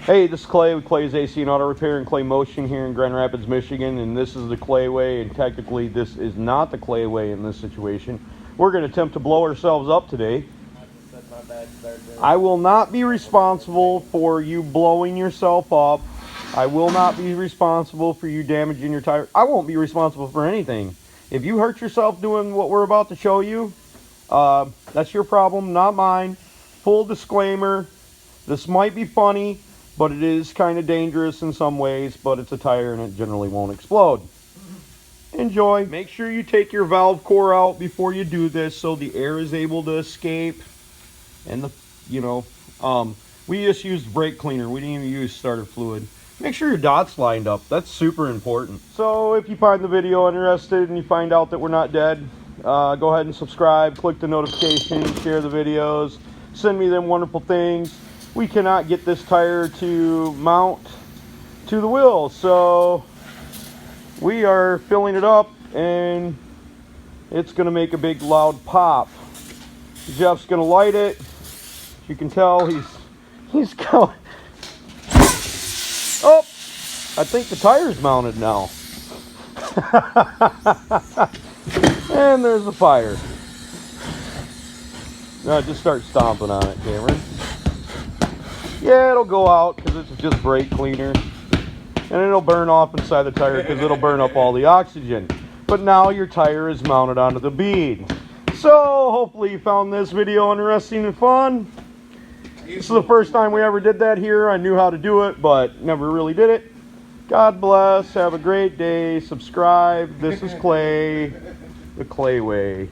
Hey, this is Clay with Clay's AC and Auto Repair and Clay Motion here in Grand Rapids, Michigan, and this is the Clay way, and technically this is not the Clay way in this situation. We're going to attempt to blow ourselves up today. I will not be responsible for you blowing yourself up. I will not be responsible for you damaging your tire. I won't be responsible for anything. If you hurt yourself doing what we're about to show you, that's your problem, not mine. Full disclaimer, this might be funny, but it is kind of dangerous in some ways, but it's a tire and it generally won't explode. Enjoy. Make sure you take your valve core out before you do this so the air is able to escape. And we just used brake cleaner. We didn't even use starter fluid. Make sure your dot's lined up. That's super important. So if you find the video interested and you find out that we're not dead, go ahead and subscribe, click the notification, share the videos, send me them wonderful things. We cannot get this tire to mount to the wheel, so we are filling it up and it's going to make a big loud pop. Jeff's going to light it. As you can tell, he's going. Oh, I think the tire's mounted now. And there's the fire. Now just start stomping on it, Cameron. Yeah, it'll go out because it's just brake cleaner. And it'll burn off inside the tire because it'll burn up all the oxygen. But now your tire is mounted onto the bead. So hopefully you found this video interesting and fun. This is the first time we ever did that here. I knew how to do it, but never really did it. God bless. Have a great day. Subscribe. This is Clay, the Clay way.